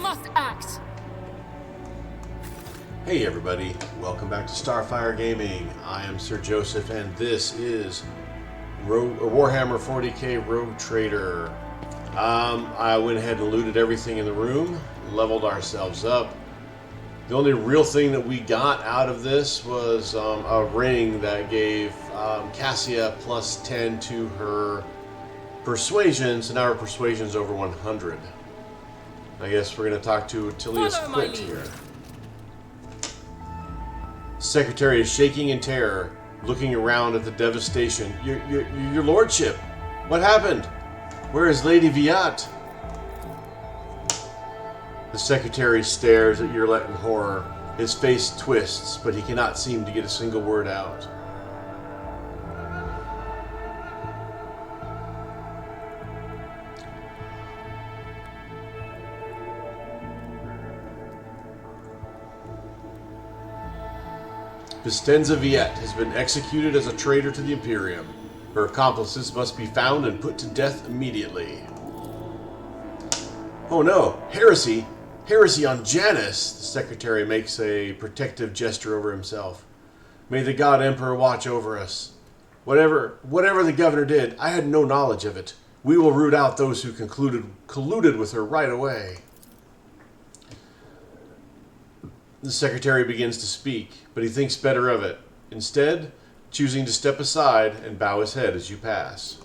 must act! Hey everybody, welcome back to Starfyre Gaming. I am Sir Joseph and this is Warhammer 40k Rouge Trader. I went ahead and looted everything in the room, leveled ourselves up. The only real thing that we got out of this was a ring that gave Cassia plus 10 to her persuasion, so now her persuasion's over 100. I guess we're going to talk to Tilius Quint here. Secretary is shaking in terror, looking around at the devastation. Your lordship, what happened? Where is Lady Viat? The secretary stares at Yurlet in horror. His face twists, but he cannot seem to get a single word out. Vistenza Viet has been executed as a traitor to the Imperium. Her accomplices must be found and put to death immediately. Oh no! Heresy! Heresy on Janus! The secretary makes a protective gesture over himself. May the God Emperor watch over us. Whatever the governor did, I had no knowledge of it. We will root out those who colluded with her right away. The secretary begins to speak, but he thinks better of it, instead choosing to step aside and bow his head as you pass.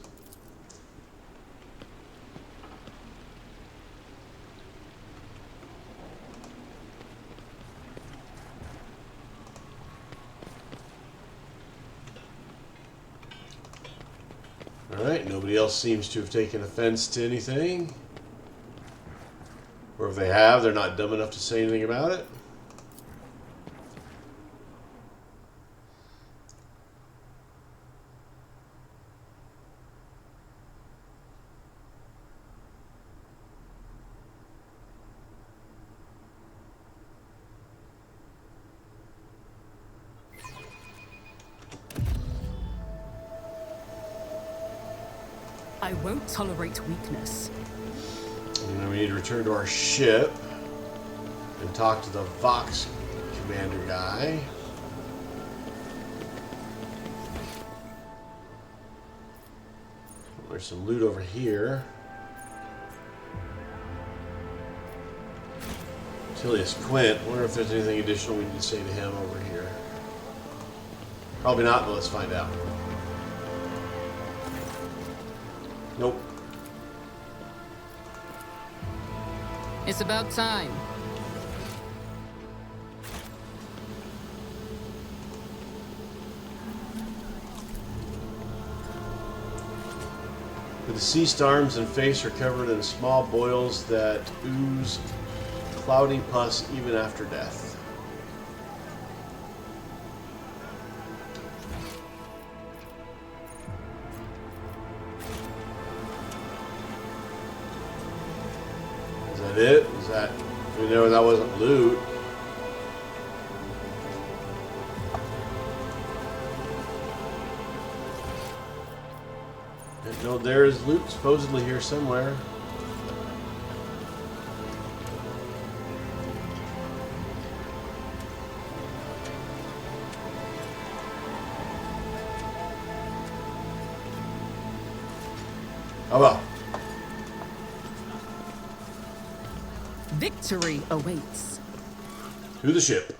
Alright, nobody else seems to have taken offense to anything. Or if they have, they're not dumb enough to say anything about it. I won't tolerate weakness. And then we need to return to our ship and talk to the Vox commander guy. There's some loot over here. Tilius Quint. Wonder if there's anything additional we need to say to him over here. Probably not, but let's find out. Nope. It's about time. The deceased arms and face are covered in small boils that ooze cloudy pus even after death. Is that it? Is that... We know that wasn't loot. No, there is loot supposedly here somewhere. Oh well. Victory awaits. To the ship.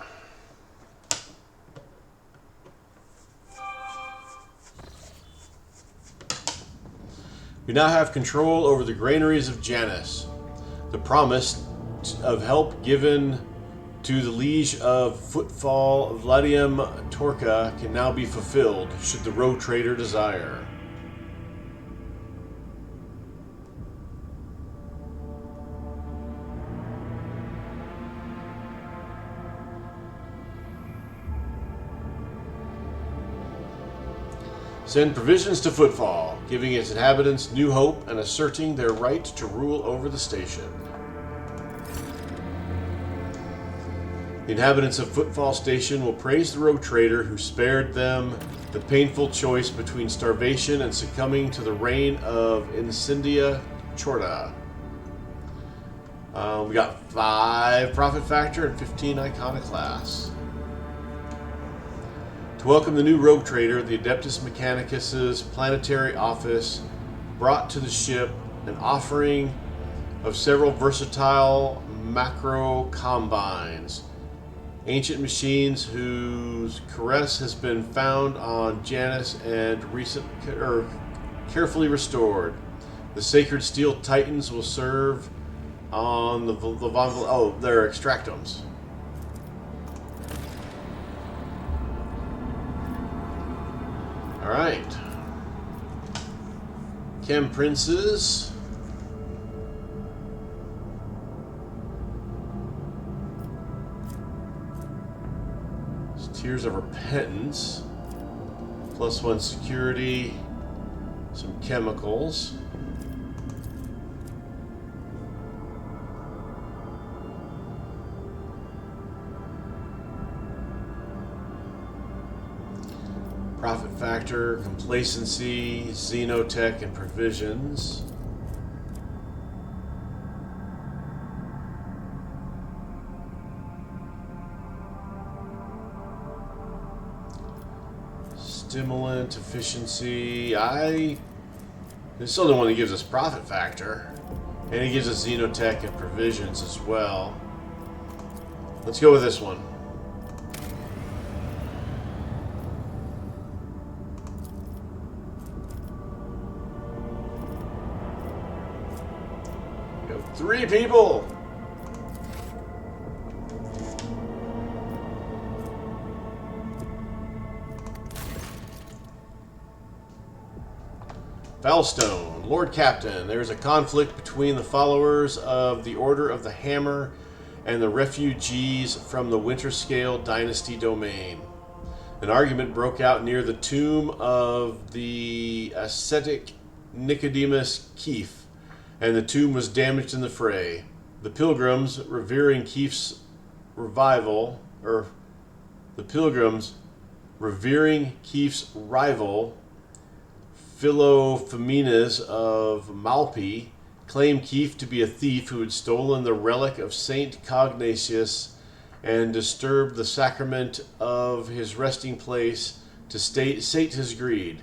We now have control over the granaries of Janus. The promise of help given to the liege of Footfall Vladium Torka can now be fulfilled, should the Rouge Trader desire. Send provisions to Footfall, giving its inhabitants new hope and asserting their right to rule over the station. The inhabitants of Footfall Station will praise the Rouge Trader who spared them the painful choice between starvation and succumbing to the reign of Incendia Chorda. We got 5 profit factor and 15 iconoclast. To welcome the new Rogue Trader, the Adeptus Mechanicus's planetary office brought to the ship an offering of several versatile macro combines, ancient machines whose caress has been found on Janus and carefully restored. The sacred steel titans will serve on the they're extractums. All right. Chem Princes. Tears of Repentance. +1 security. Some chemicals. Profit factor, complacency, xenotech, and provisions. Stimulant, efficiency. This is still the one that gives us profit factor. And he gives us xenotech and provisions as well. Let's go with this one. We have 3 people. Foulstone, Lord Captain, there is a conflict between the followers of the Order of the Hammer and the refugees from the Winterscale Dynasty domain. An argument broke out near the tomb of the ascetic Nicodemus Keefe, and the tomb was damaged in the fray. The pilgrims revering Keefe's rival, Philophemenes of Malpi, claimed Keefe to be a thief who had stolen the relic of Saint Cognatius and disturbed the sacrament of his resting place to sate his greed.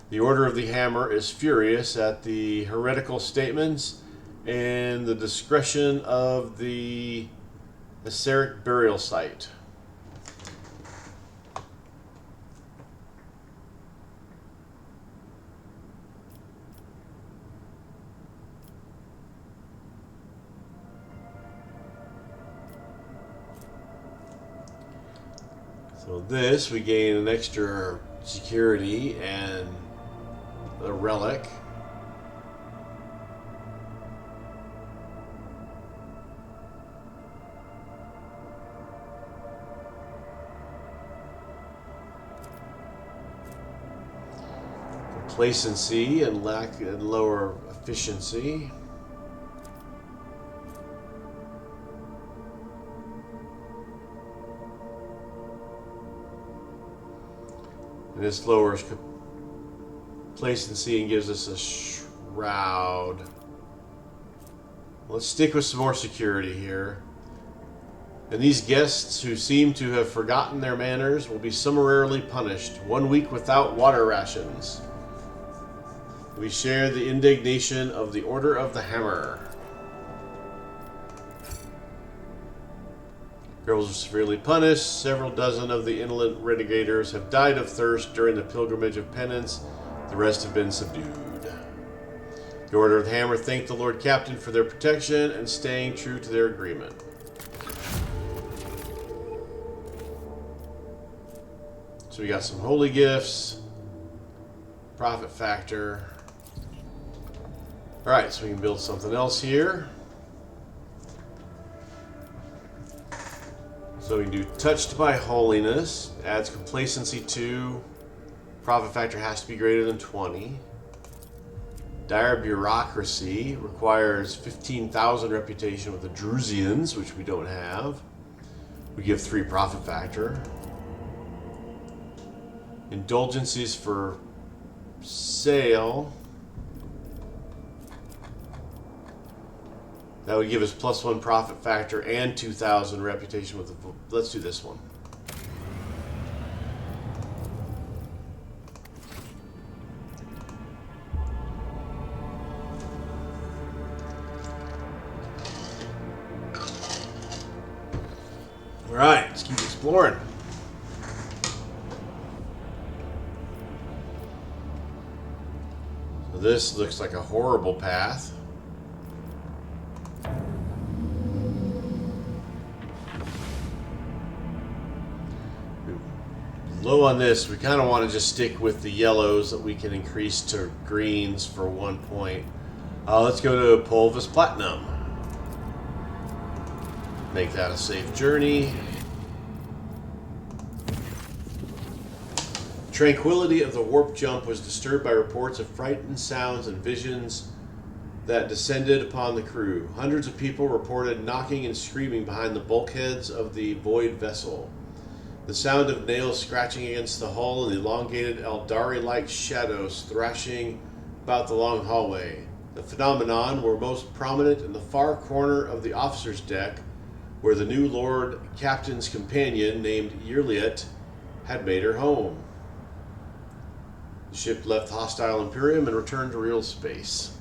The Order of the Hammer is furious at the heretical statements and the discretion of the Aseric burial site. So this, we gain an extra security and a relic. Complacency and lower efficiency. And this lowers complacency and gives us a shroud. Let's stick with some more security here. And these guests who seem to have forgotten their manners will be summarily punished. 1 week without water rations. We share the indignation of the Order of the Hammer. Rebels are severely punished. Several dozen of the insolent renegaders have died of thirst during the pilgrimage of penance. The rest have been subdued. The Order of the Hammer thank the Lord Captain for their protection and staying true to their agreement. So we got some holy gifts, profit factor. All right, so we can build something else here. So we can do touched by holiness, adds complacency 2, profit factor has to be greater than 20. Dire bureaucracy requires 15,000 reputation with the Drusians, which we don't have. We give 3 profit factor. Indulgences for sale. That would give us +1 profit factor and 2,000 reputation with the... Let's do this one. All right, let's keep exploring. So this looks like a horrible path. Low on this, we kind of want to just stick with the yellows that we can increase to greens for 1 point. Let's go to Pulvis Platinum. Make that a safe journey. Tranquility of the warp jump was disturbed by reports of frightened sounds and visions that descended upon the crew. Hundreds of people reported knocking and screaming behind the bulkheads of the void vessel. The sound of nails scratching against the hull and the elongated Eldari-like shadows thrashing about the long hallway. The phenomenon were most prominent in the far corner of the officer's deck, where the new Lord Captain's companion, named Yerliet, had made her home. The ship left hostile Imperium and returned to real space.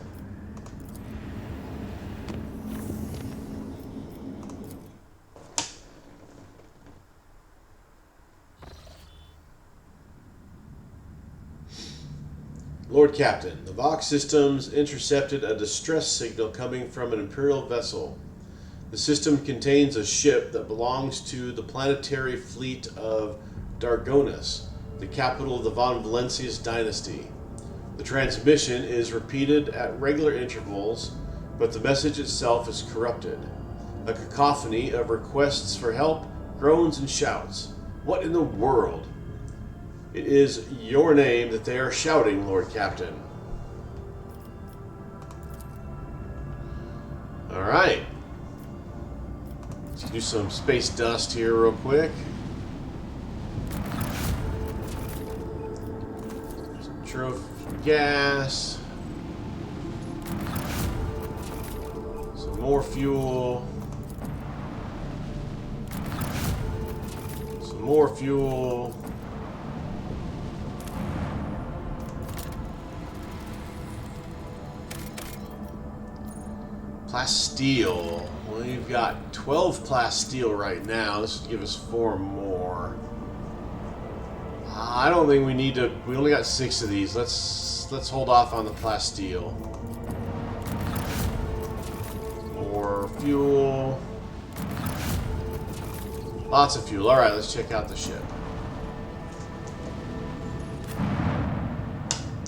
Lord Captain, the Vox systems intercepted a distress signal coming from an Imperial vessel. The system contains a ship that belongs to the planetary fleet of Dargonus, the capital of the Von Valencius dynasty. The transmission is repeated at regular intervals, but the message itself is corrupted. A cacophony of requests for help, groans, and shouts. What in the world? It is your name that they are shouting, Lord Captain. All right. Let's do some space dust here real quick. Some trophy gas. Some more fuel. Some more fuel. Plasteel. Well, you've got 12 plasteel right now. This would give us 4 more. I don't think we need to. We only got 6 of these. Let's hold off on the plasteel. More fuel. Lots of fuel. All right, let's check out the ship.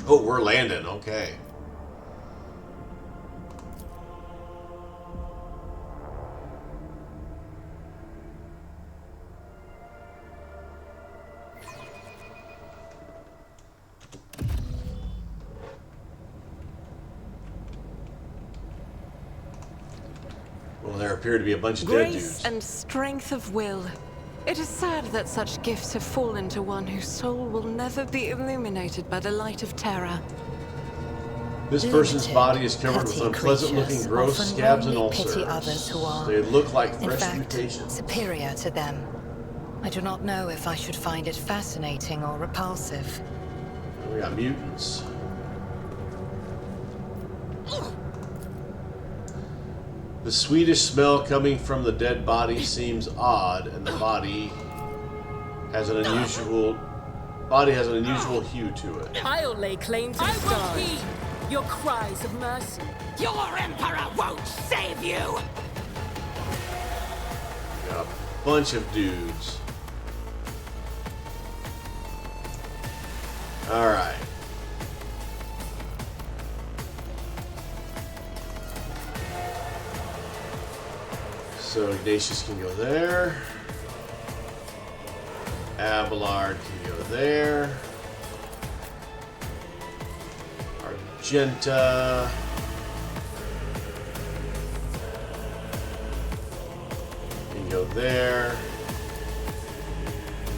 Oh, we're landing. Okay. Well, there appear to be a bunch of dead dudes. Grace and strength of will. It is sad that such gifts have fallen to one whose soul will never be illuminated by the light of terror. This person's body is covered with unpleasant-looking growth scabs and ulcers. Pity others who are, They look like in fresh fact, mutations. superior to them. I do not know if I should find it fascinating or repulsive. We got mutants. The sweetish smell coming from the dead body seems odd, and the body has an unusual hue to it. I'll lay claim to the stars. I will heed your cries of mercy. Your Emperor won't save you! Got a bunch of dudes. Alright. So Ignatius can go there. Abelard can go there. Argenta. Can go there.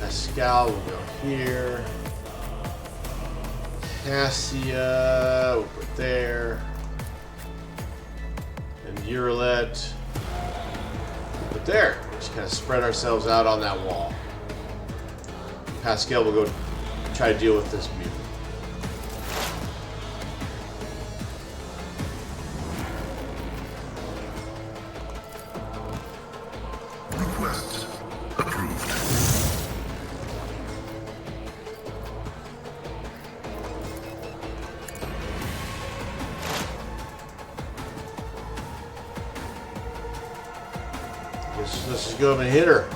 Pascal will go here. Cassia, we'll put there. And And Urilet. But there, just kind of spread ourselves out on that wall. Pascal will go try to deal with this mutant. Request approved. Let's just go up and hit her.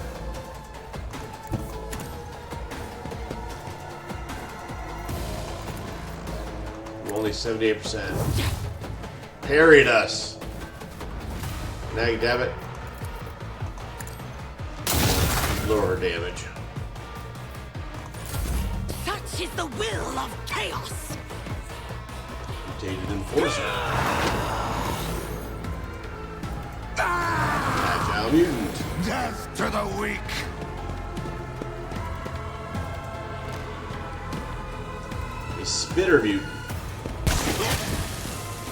We're only 78%. Parried us. Nag dabbit. Lower her damage. Such is the will of chaos. Mutated Enforcer. Agile Mutant. Death to the weak. A Spitter Mutant.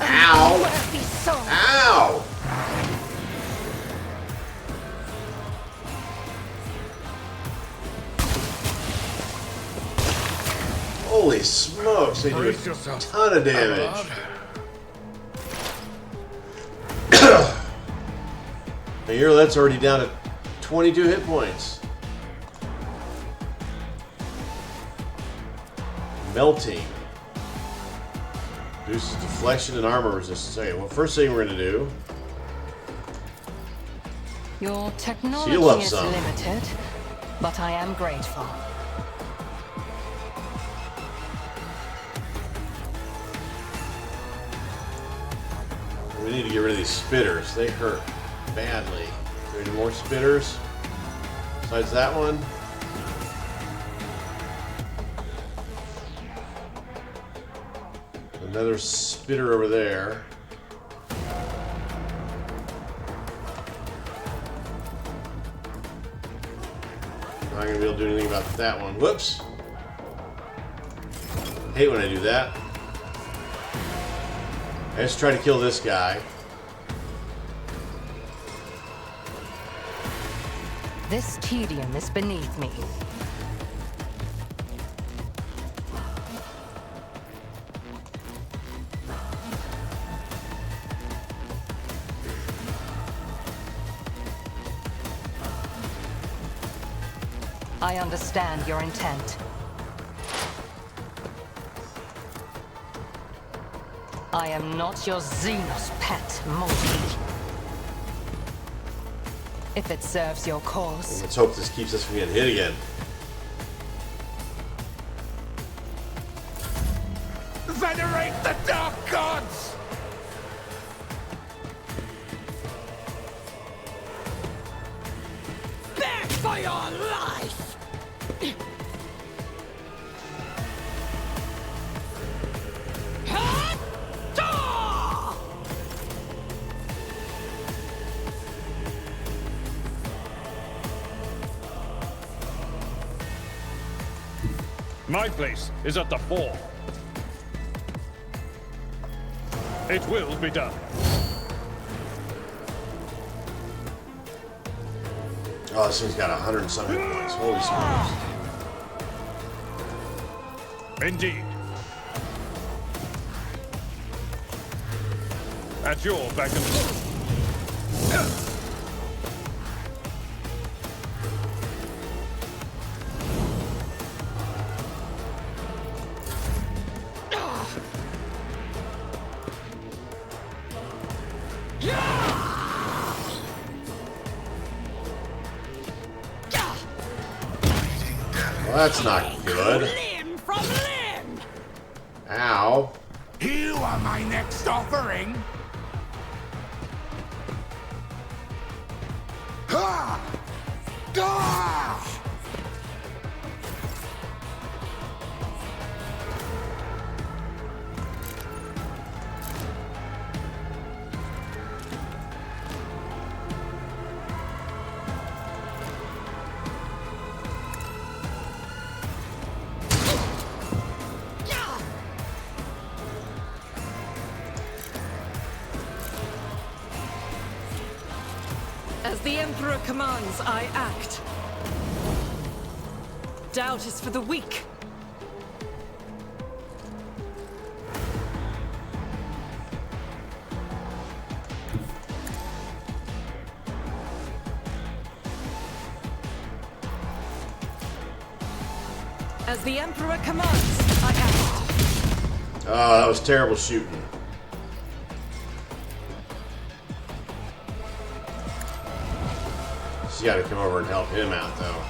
Ow! Ow! Holy smokes, they do a ton of damage. Now Urilet's already down to 22 hit points. Melting. Reduces deflection and armor resistance. Okay, well, first thing we're going to do... Your technology Seal up is some. limited, but I am grateful. We need to get rid of these spitters. They hurt badly. Are there any more spitters? Besides that one? Another spitter over there. Not gonna be able to do anything about that one. Whoops! Hate when I do that. Let's try to kill this guy. This tedium is beneath me. I understand your intent. I am not your Xenos pet, Morty. If it serves your cause. Let's hope this keeps us from getting hit again. Venerate the dark gods! Beg for your life! My place is at the fore. It will be done. Oh, this thing's got 100 and some hit points. Holy smokes. Indeed. At your beck and call. Well, that's not good. Limb from limb! Ow. You are my next offering. Ha! Gah! the Emperor commands, I act. Doubt is for the weak. As the Emperor commands, I act. Oh, that was terrible shooting. She's got to come over and help him out, though.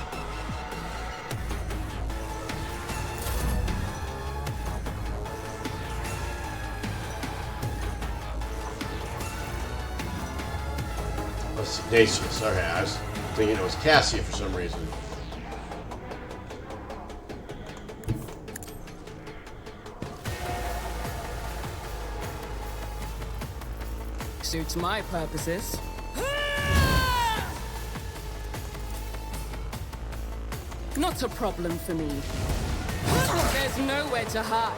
That's Ignatius. Okay, I was thinking it was Cassia for some reason. Suits my purposes. Not a problem for me. There's nowhere to hide.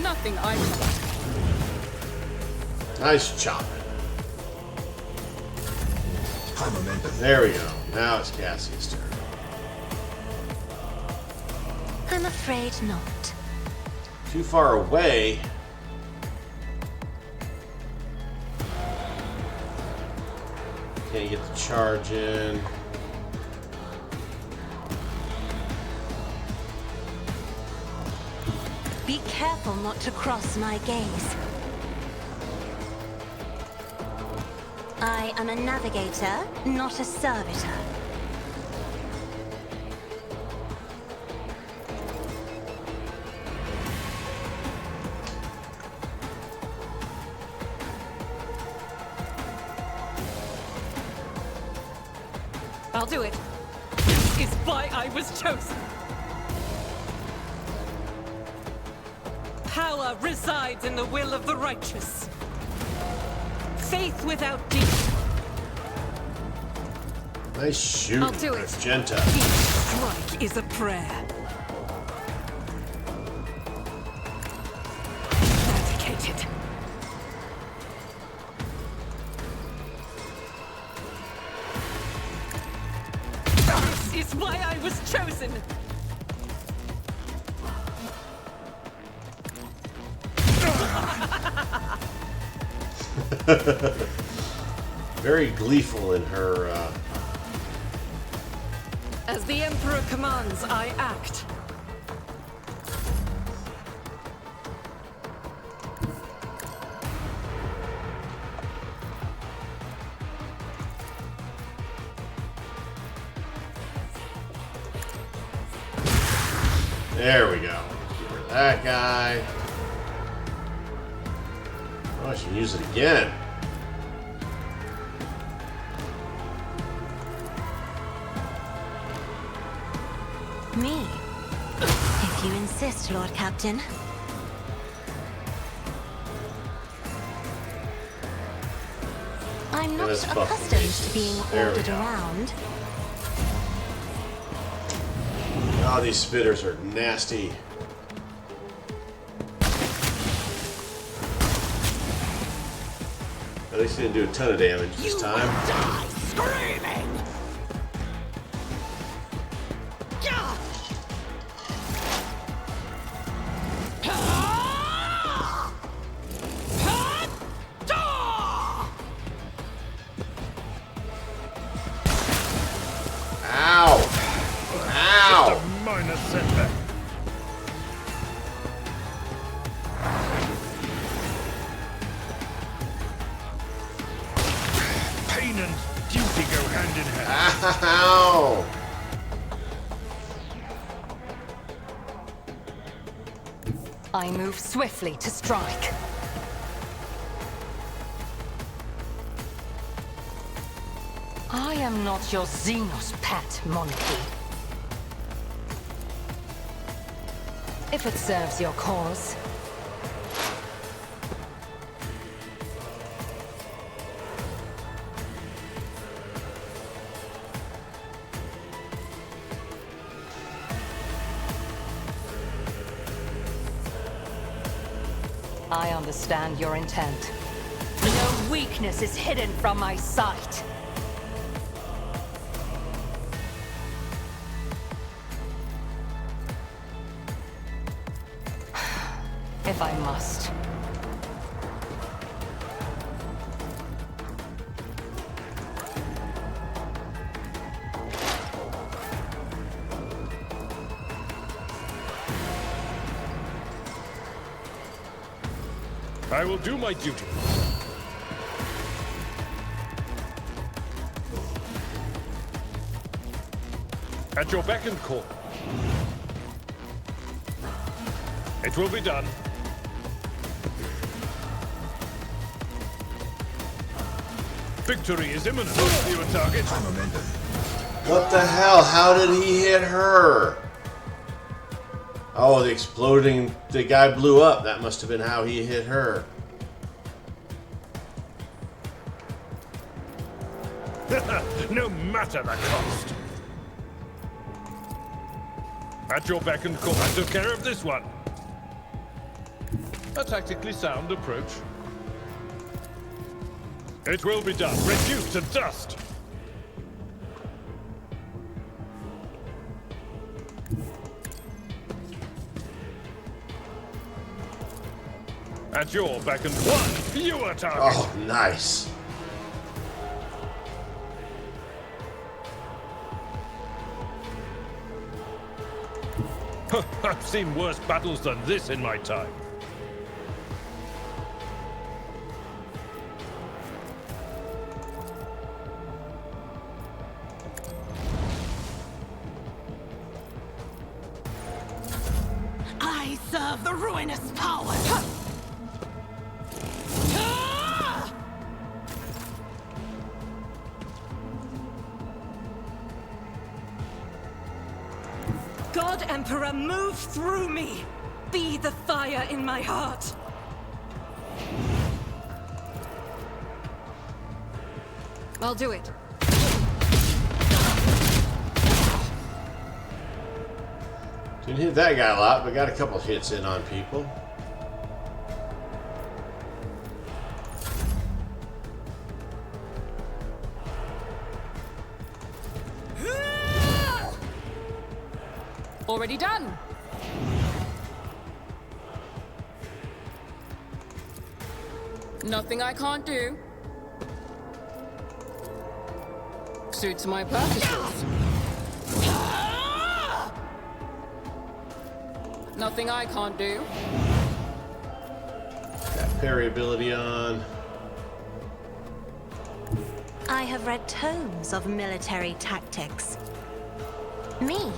Nothing I can. Nice chopping. There we go. Now it's Cassie's turn. I'm afraid not. Too far away. Can't get the charge in. Be careful not to cross my gaze. I am a navigator, not a servitor. I'll do it. This is why I was chosen. Power resides in the will of the righteous. Faith without deed. Nice shoot, I'll do it. Magenta. Each strike is a prayer. Dedicated. This is why I was chosen. Very gleeful in her. As the Emperor commands, I act. There we go. Get rid of that guy. Oh, I should use it again. Me? If you insist, Lord Captain. I'm not Let us buff accustomed these. to being There we ordered go. around. Oh, these spitters are nasty. At least he didn't do a ton of damage this You time. will die screaming! Gah! Ah! Ah! Ah! Ow! Ow! Just a minor setback. Pain and duty go hand in hand. Ow! I move swiftly to strike. I am not your Xenos pet, monkey. If it serves your cause. I understand your intent. No weakness is hidden from my sight. If I must. I will do my duty. At your beck and call. It will be done. Victory is imminent. Your target. What the hell? How did he hit her? Oh, the exploding... The guy blew up. That must have been how he hit her. No matter the cost. At your beck and call. I took care of this one. A tactically sound approach. It will be done. Reduced to dust. At your beck and one, you are target. Oh, nice. I've seen worse battles than this in my time. I serve the ruinous power. God Emperor, move through me! Be the fire in my heart! I'll do it. Didn't hit that guy a lot, but got a couple hits in on people. Already done. Nothing I can't do. Suits my purposes. Nothing I can't do. Got parry ability on. I have read tomes of military tactics. Me,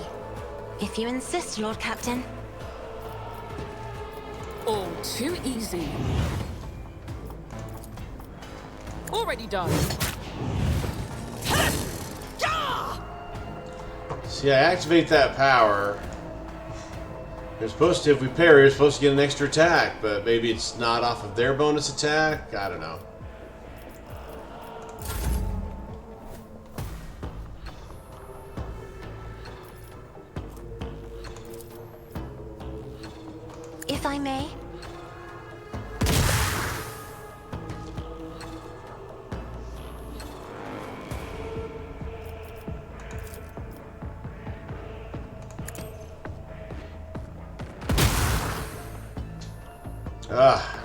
if you insist, Lord Captain. All too easy. Already done. See, I activate that power. We're supposed to, if we parry, we're supposed to get an extra attack, but maybe it's not off of their bonus attack. I don't know. If I may.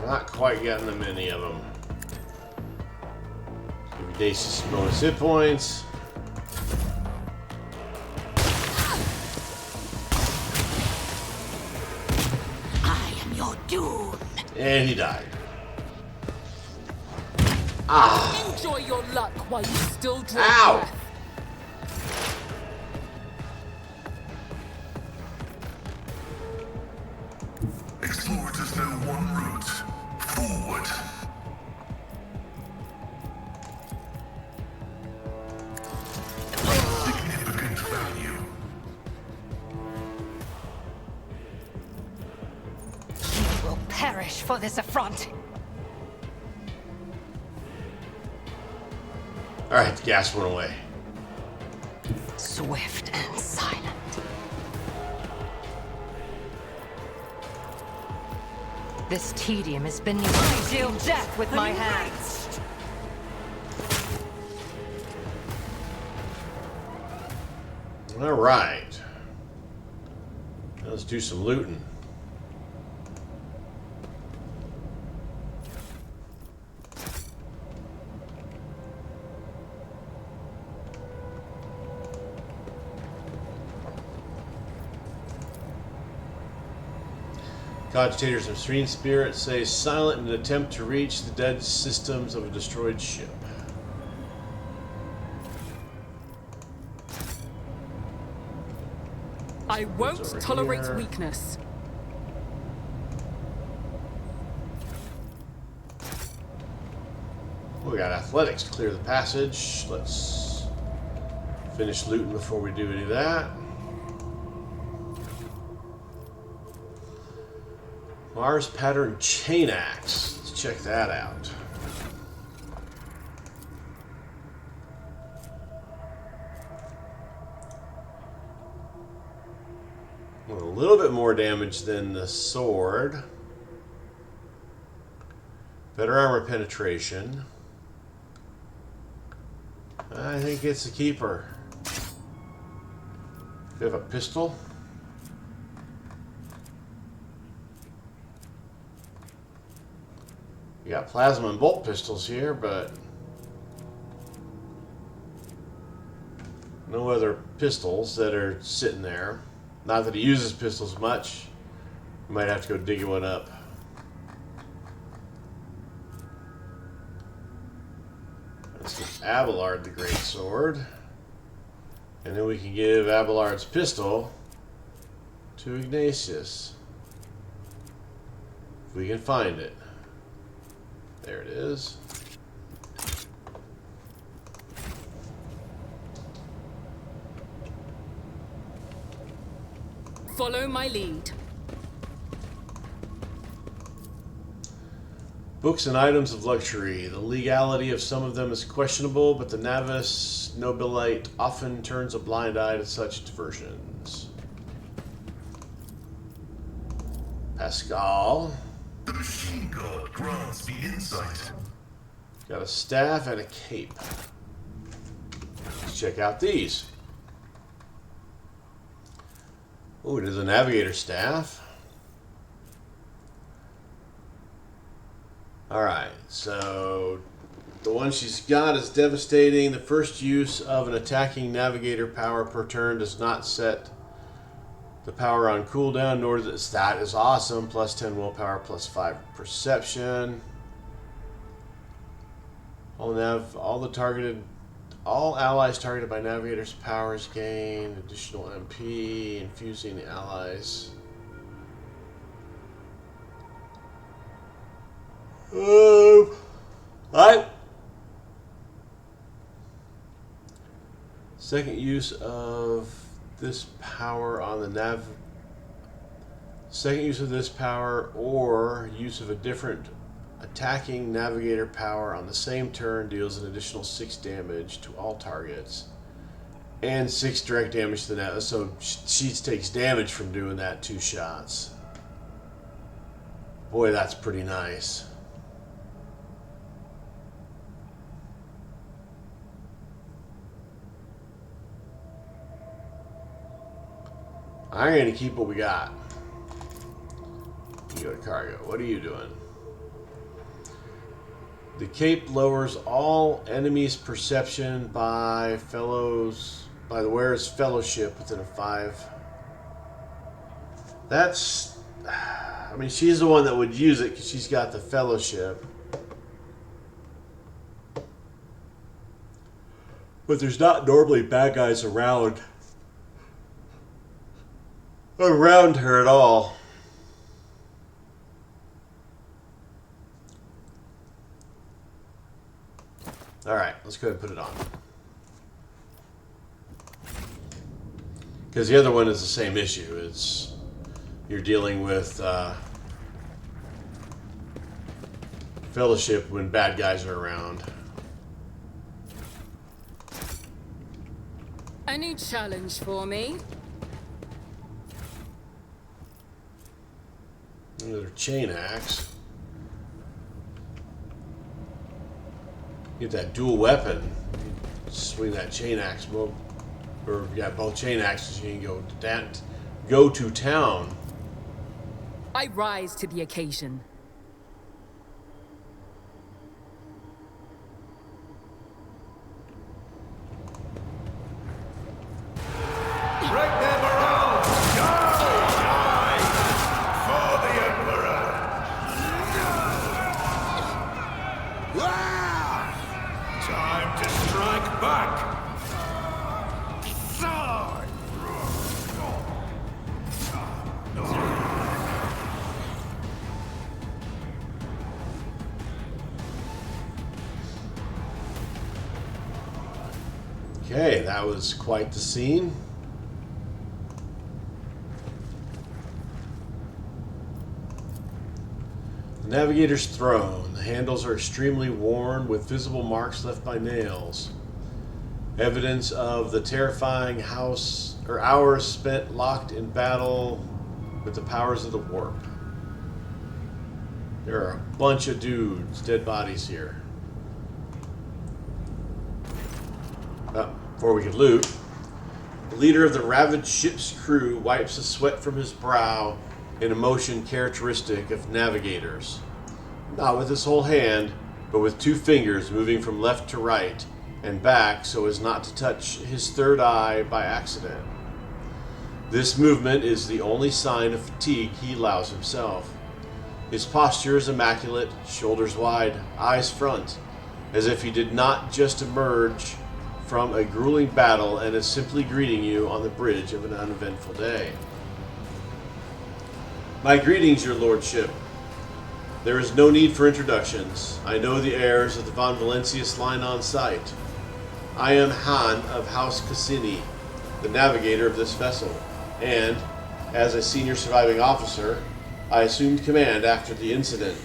Not quite getting the many of them. Give you Daisy some bonus hit points. I am your doom. And he died. Enjoy your luck while you still draw Ow! breath. Explorers know one route. Forward. Significant value. You will perish for this affront. Alright, the gas went away. Swift and silent. This tedium is beneath. I deal death with my hands. All right. Let's do some looting. Cogitators of serene spirit say silent in an attempt to reach the dead systems of a destroyed ship. I won't over tolerate here. weakness. We got athletics to clear the passage. Let's finish looting before we do any of that. Mars pattern chain axe. Let's check that out. A little bit more damage than the sword. Better armor penetration. I think it's a keeper. We have a pistol. We got plasma and bolt pistols here, but no other pistols that are sitting there. Not that he uses pistols much. You might have to go dig one up. Let's give Abelard the great sword. And then we can give Abelard's pistol to Ignatius. If we can find it. There it is. Follow my lead. Books and items of luxury. The legality of some of them is questionable, but the novice nobilite often turns a blind eye to such diversions. Pascal. The machine god grants the insight. Got a staff and a cape. Let's check out these. Oh, it is a navigator staff. Alright, so the one she's got is devastating. The first use of an attacking navigator power per turn does not set the power on cooldown, nor does that is awesome. Plus 10 willpower, plus 5 perception. All allies targeted by navigator's powers gain additional MP, infusing the allies. Second use of this power on the Second use of this power or use of a different attacking navigator power on the same turn deals an additional 6 damage to all targets and 6 direct damage to the net. So she takes damage from doing that 2 shots. Boy, that's pretty nice. I'm going to keep what we got. You go to cargo. What are you doing? The cape lowers all enemies' perception by the wearer's fellowship within a 5. That's... I mean, she's the one that would use it because she's got the fellowship. But there's not normally bad guys around her at all. Alright, let's go ahead and put it on. Because the other one is the same issue. It's you're dealing with fellowship when bad guys are around. Any challenge for me? Another chain axe. Get that dual weapon. Swing that chain axe, or yeah, both chain axes. You can go to town. I rise to the occasion. Break them around! Die! For the Emperor! Time to strike back! Okay, that was quite the scene. The Navigator's throne. The handles are extremely worn with visible marks left by nails. Evidence of the terrifying hours spent locked in battle with the powers of the warp. There are a bunch of dudes, dead bodies here. Before we can loot, the leader of the ravaged ship's crew wipes the sweat from his brow in a motion characteristic of navigators. Not with his whole hand, but with two fingers moving from left to right and back so as not to touch his third eye by accident. This movement is the only sign of fatigue he allows himself. His posture is immaculate, shoulders wide, eyes front, as if he did not just emerge from a grueling battle and is simply greeting you on the bridge of an uneventful day. My greetings, your lordship. There is no need for introductions. I know the heirs of the Von Valentius line on sight. I am Han of House Cassini, the navigator of this vessel, and, as a senior surviving officer, I assumed command after the incident.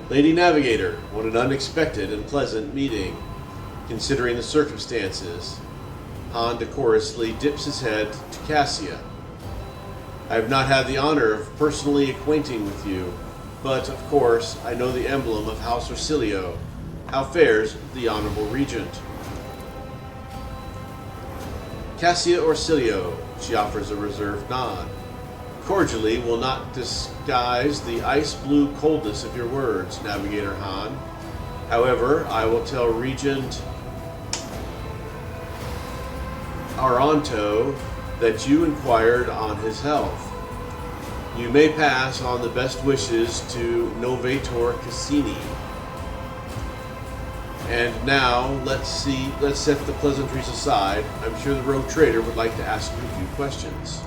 Lady Navigator, what an unexpected and pleasant meeting, considering the circumstances. Han decorously dips his head to Cassia. I have not had the honor of personally acquainting with you, but, of course, I know the emblem of House Orsilio. How fares the Honorable Regent? Cassia Orsilio, she offers a reserved nod. Cordially will not disguise the ice-blue coldness of your words, Navigator Han. However, I will tell Regent Aranto that you inquired on his health. You may pass on the best wishes to Novator Cassini. And now, let's set the pleasantries aside. I'm sure the Rogue Trader would like to ask you a few questions.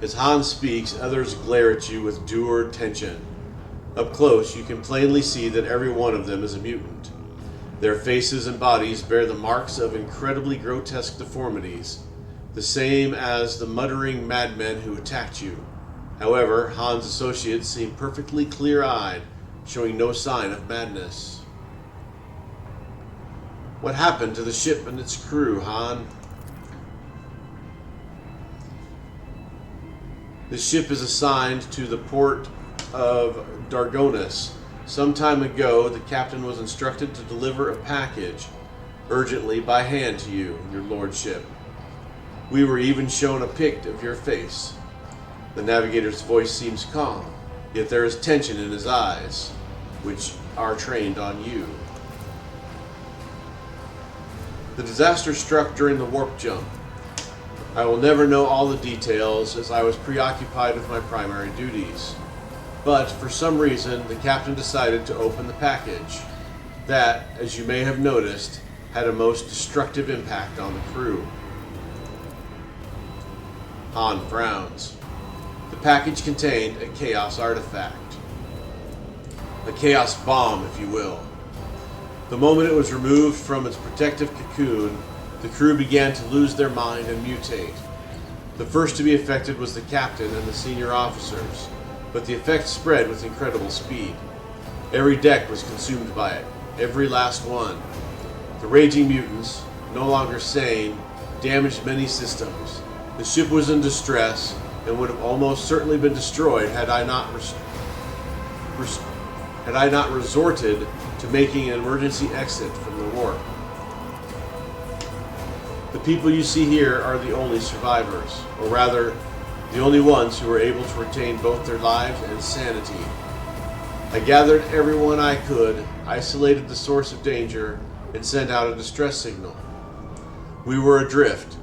As Han speaks, others glare at you with dour tension. Up close, you can plainly see that every one of them is a mutant. Their faces and bodies bear the marks of incredibly grotesque deformities, the same as the muttering madmen who attacked you. However, Han's associates seem perfectly clear-eyed, showing no sign of madness. What happened to the ship and its crew, Han? The ship is assigned to the port of Dargonus. Some time ago, the captain was instructed to deliver a package urgently by hand to you, your lordship. We were even shown a pic of your face. The navigator's voice seems calm, yet there is tension in his eyes, which are trained on you. The disaster struck during the warp jump. I will never know all the details as I was preoccupied with my primary duties. But for some reason, the captain decided to open the package. That, as you may have noticed, had a most destructive impact on the crew. Han frowns. The package contained a chaos artifact. A chaos bomb, if you will. The moment it was removed from its protective cocoon, the crew began to lose their mind and mutate. The first to be affected was the captain and the senior officers, but the effect spread with incredible speed. Every deck was consumed by it, every last one. The raging mutants, no longer sane, damaged many systems, The ship was in distress and would have almost certainly been destroyed had I not resorted to making an emergency exit from the warp. The people you see here are the only survivors, or rather, the only ones who were able to retain both their lives and sanity. I gathered everyone I could, isolated the source of danger, and sent out a distress signal. We were adrift,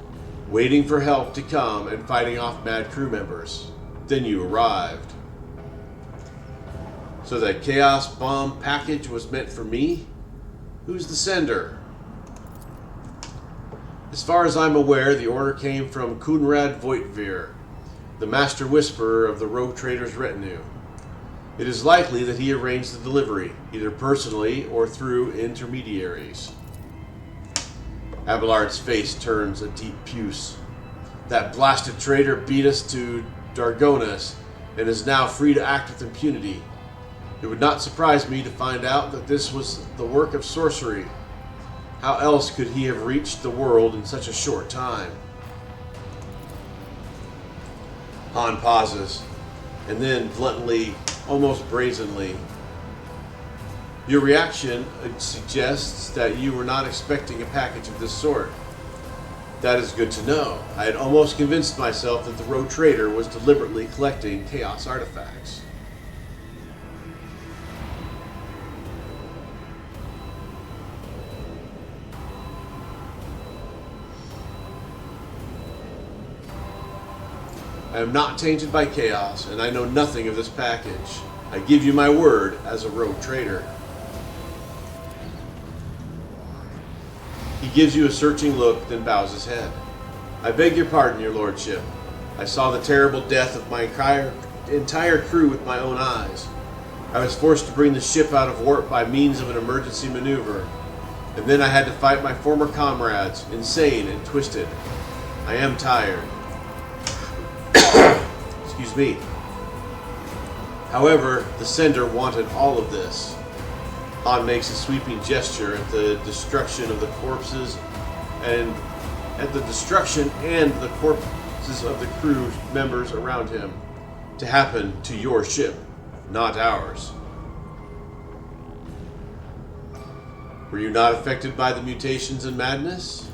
waiting for help to come and fighting off mad crew members. Then you arrived. So that Chaos Bomb package was meant for me? Who's the sender? As far as I'm aware, the order came from Kunrad Voitvir, the Master Whisperer of the Rouge Trader's retinue. It is likely that he arranged the delivery, either personally or through intermediaries. Abelard's face turns a deep puce. That blasted traitor beat us to Dargonas and is now free to act with impunity. It would not surprise me to find out that this was the work of sorcery. How else could he have reached the world in such a short time? Han pauses, and then bluntly, almost brazenly, your reaction suggests that you were not expecting a package of this sort. That is good to know. I had almost convinced myself that the Rouge Trader was deliberately collecting Chaos artifacts. I am not tainted by chaos, and I know nothing of this package. I give you my word as a Rouge Trader. He gives you a searching look, then bows his head. I beg your pardon, your lordship. I saw the terrible death of my entire crew with my own eyes. I was forced to bring the ship out of warp by means of an emergency maneuver, and then I had to fight my former comrades, insane and twisted. I am tired. Excuse me. However, the sender wanted all of this. Han makes a sweeping gesture at the destruction of the corpses and the corpses of the crew members around him to happen to your ship, not ours. Were you not affected by the mutations and madness?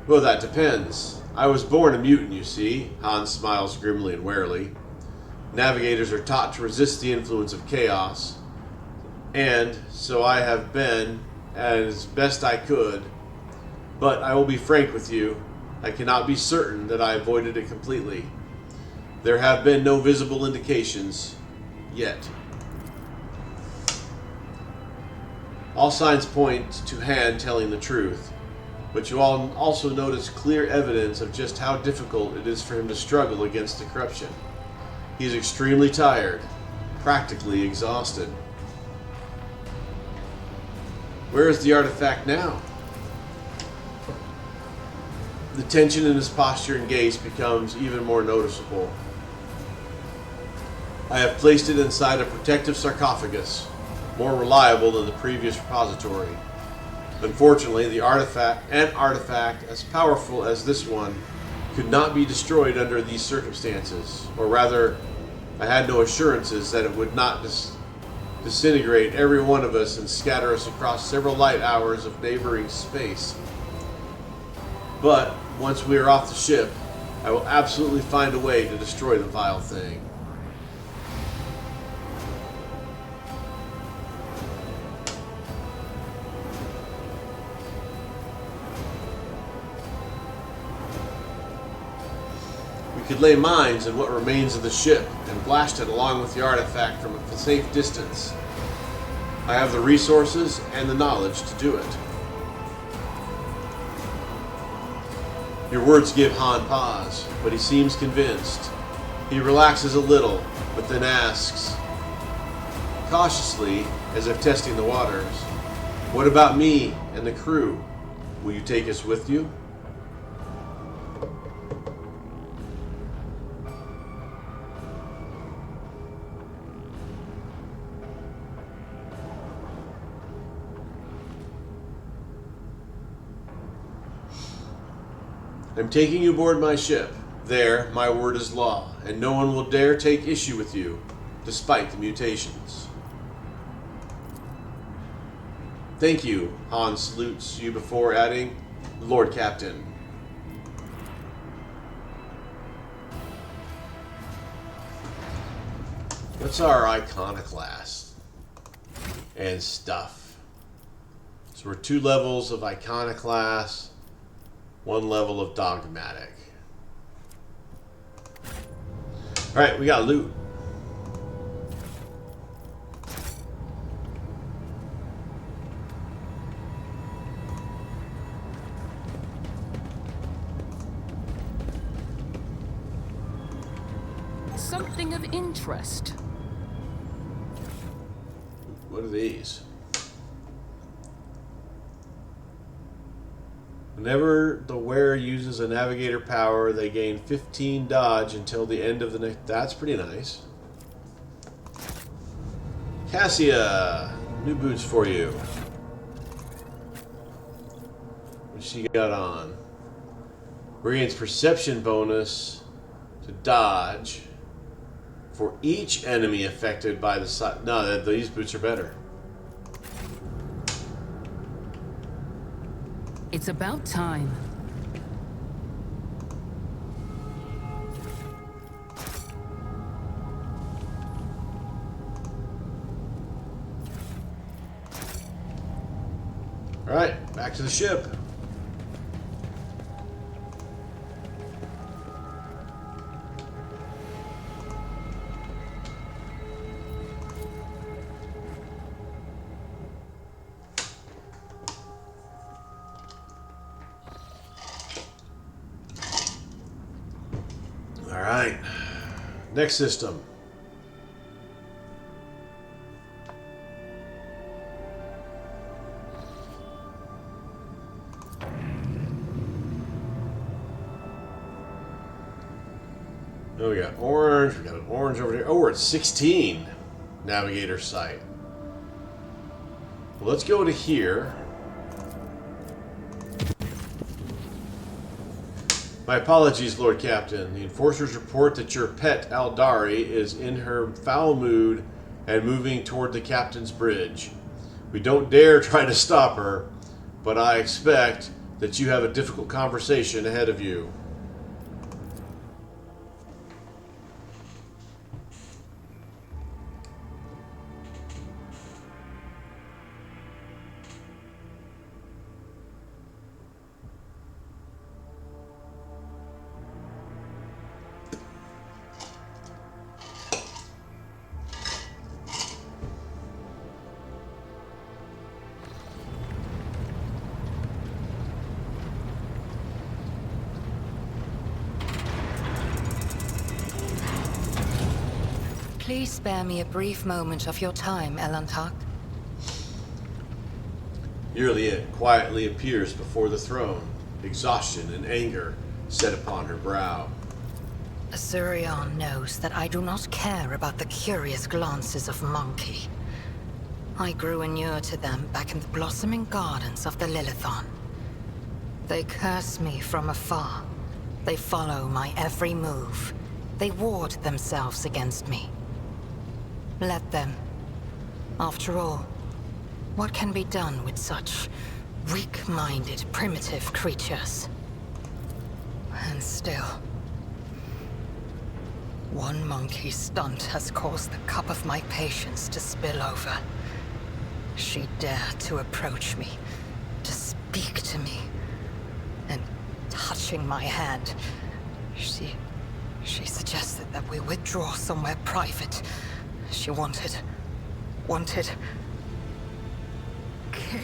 Well, that depends. I was born a mutant, you see. Han smiles grimly and warily. Navigators are taught to resist the influence of chaos, and so I have been as best I could. But I will be frank with you, I cannot be certain that I avoided it completely. There have been no visible indications yet. All signs point to Han telling the truth. But you all also notice clear evidence of just how difficult it is for him to struggle against the corruption. He is extremely tired, practically exhausted. Where is the artifact now? The tension in his posture and gaze becomes even more noticeable. I have placed it inside a protective sarcophagus, more reliable than the previous repository. Unfortunately, an artifact as powerful as this one could not be destroyed under these circumstances, or rather, I had no assurances that it would not disintegrate every one of us and scatter us across several light hours of neighboring space. But once we are off the ship, I will absolutely find a way to destroy the vile thing. We could lay mines in what remains of the ship and blast it along with the artifact from a safe distance. I have the resources and the knowledge to do it. Your words give Han pause, but he seems convinced. He relaxes a little, but then asks, cautiously, as if testing the waters, what about me and the crew? Will you take us with you? I'm taking you aboard my ship. There, my word is law, and no one will dare take issue with you, despite the mutations. Thank you, Han salutes you before adding, Lord Captain. What's our iconoclast and stuff? So we're 2 levels of iconoclast, 1 level of dogmatic. Alright, we got loot. Something of interest. What are these? Whenever the wearer uses a navigator power, they gain 15 dodge until the end of the next. That's pretty nice. Cassia, new boots for you. What she got on? Regains perception bonus to dodge for each enemy affected by the side. No, these boots are better. It's about time. All right, back to the ship. All right, next system. Oh, we got orange. We got an orange over here. Oh, we're at 16 navigator site. Well, let's go to here. My apologies, Lord Captain. The enforcers report that your pet, Aldari, is in her foul mood and moving toward the captain's bridge. We don't dare try to stop her, but I expect that you have a difficult conversation ahead of you. Please spare me a brief moment of your time, Elantak. Yurliet quietly appears before the throne, exhaustion and anger set upon her brow. Azurion knows that I do not care about the curious glances of Monkey. I grew inured to them back in the blossoming gardens of the Lilithon. They curse me from afar. They follow my every move. They ward themselves against me. Let them. After all, what can be done with such weak-minded, primitive creatures? And still, one monkey stunt has caused the cup of my patience to spill over. She dared to approach me, to speak to me, and touching my hand, she suggested that we withdraw somewhere private. She wanted...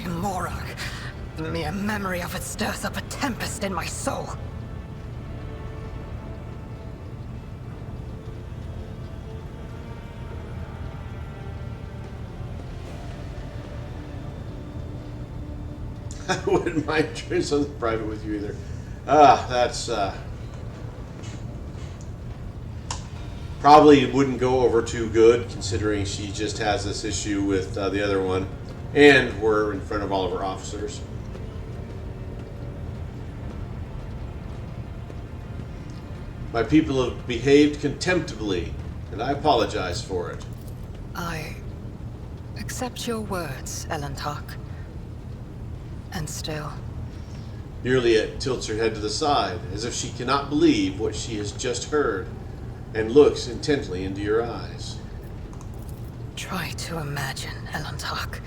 Morag. The mere memory of it stirs up a tempest in my soul. I wouldn't mind doing something private with you either. That's probably wouldn't go over too good, considering she just has this issue with the other one, and we're in front of all of her officers. My people have behaved contemptibly, and I apologize for it. I accept your words, Elentok. And still... Juliet tilts her head to the side, as if she cannot believe what she has just heard, and looks intently into your eyes. Try to imagine, Elentok,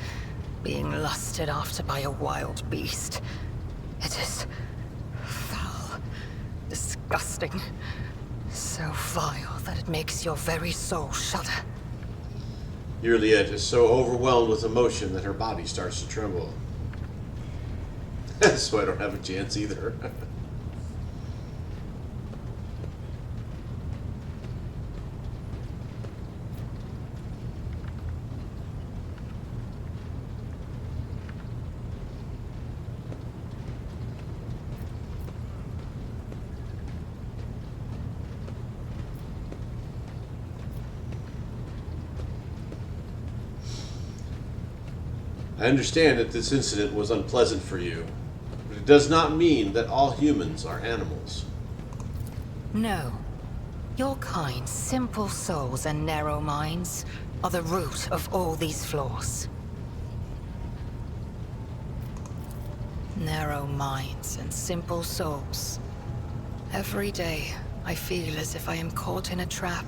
being lusted after by a wild beast. It is foul, disgusting, so vile that it makes your very soul shudder. Juliet is so overwhelmed with emotion that her body starts to tremble. So I don't have a chance either. I understand that this incident was unpleasant for you, but it does not mean that all humans are animals. No. Your kind's simple souls and narrow minds are the root of all these flaws. Narrow minds and simple souls. Every day, I feel as if I am caught in a trap,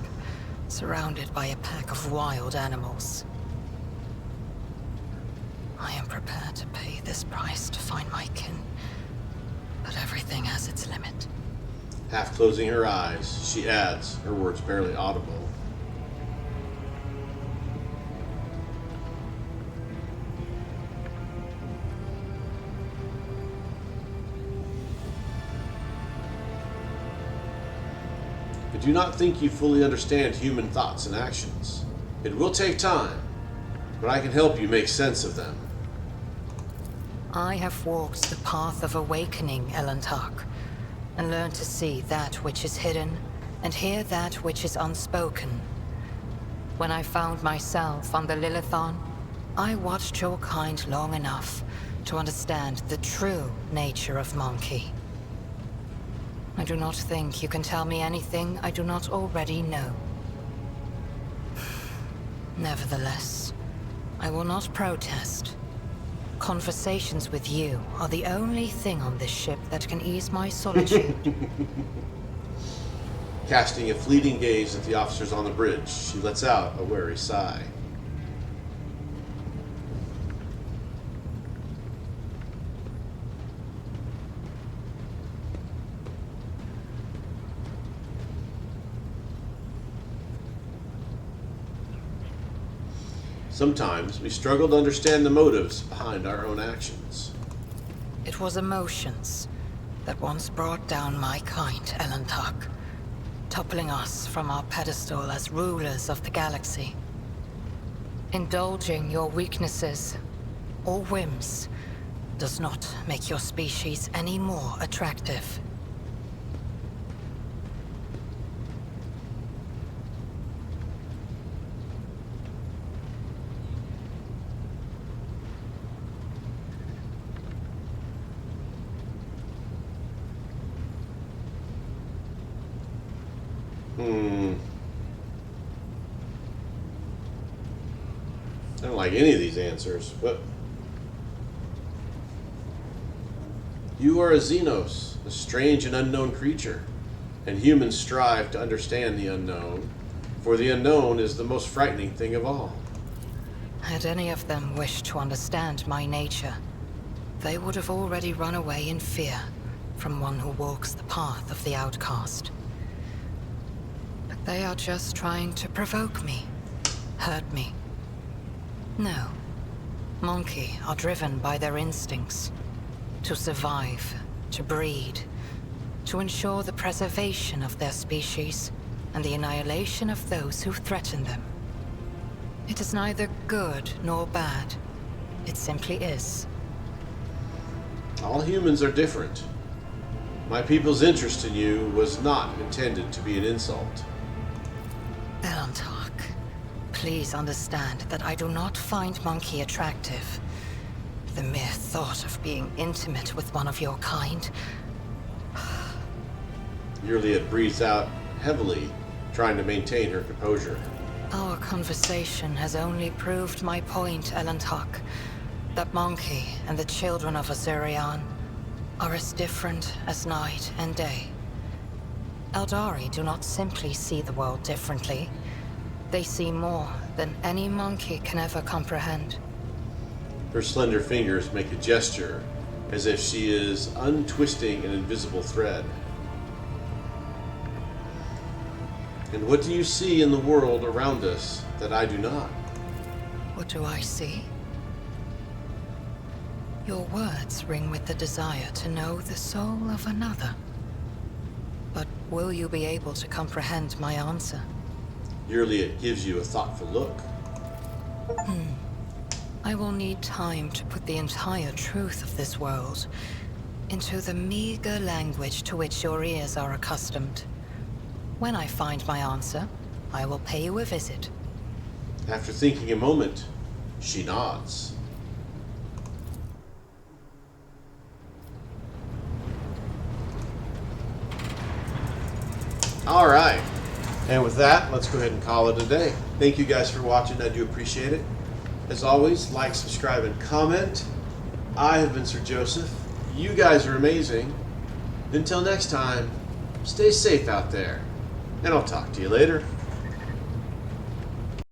surrounded by a pack of wild animals. I am prepared to pay this price to find my kin, but everything has its limit. Half closing her eyes, she adds, her words barely audible. I do not think you fully understand human thoughts and actions. It will take time, but I can help you make sense of them. I have walked the path of awakening, Elentok, and learned to see that which is hidden and hear that which is unspoken. When I found myself on the Lilithon, I watched your kind long enough to understand the true nature of Monkey. I do not think you can tell me anything I do not already know. Nevertheless, I will not protest. Conversations with you are the only thing on this ship that can ease my solitude. Casting a fleeting gaze at the officers on the bridge, she lets out a weary sigh. Sometimes we struggle to understand the motives behind our own actions. It was emotions that once brought down my kind, Elentok, toppling us from our pedestal as rulers of the galaxy. Indulging your weaknesses or whims does not make your species any more attractive. I don't like any of these answers, but... You are a Xenos, a strange and unknown creature, and humans strive to understand the unknown, for the unknown is the most frightening thing of all. Had any of them wished to understand my nature, they would have already run away in fear from one who walks the path of the outcast. But they are just trying to provoke me, hurt me. No. Monkey are driven by their instincts. To survive, to breed, to ensure the preservation of their species and the annihilation of those who threaten them. It is neither good nor bad. It simply is. All humans are different. My people's interest in you was not intended to be an insult. Elentok, please understand that I do not find Monkey attractive. The mere thought of being intimate with one of your kind... Juliet breathes out heavily, trying to maintain her composure. Our conversation has only proved my point, Elantok. That Monkey and the children of Azurion are as different as night and day. Eldari do not simply see the world differently. They see more than any monkey can ever comprehend. Her slender fingers make a gesture, as if she is untwisting an invisible thread. And what do you see in the world around us that I do not? What do I see? Your words ring with the desire to know the soul of another. But will you be able to comprehend my answer? Juliet gives you a thoughtful look. I will need time to put the entire truth of this world into the meager language to which your ears are accustomed. When I find my answer, I will pay you a visit. After thinking a moment, she nods. All right. And with that, let's go ahead and call it a day. Thank you guys for watching. I do appreciate it. As always, like, subscribe, and comment. I have been Sir Joseph. You guys are amazing. Until next time, stay safe out there. And I'll talk to you later.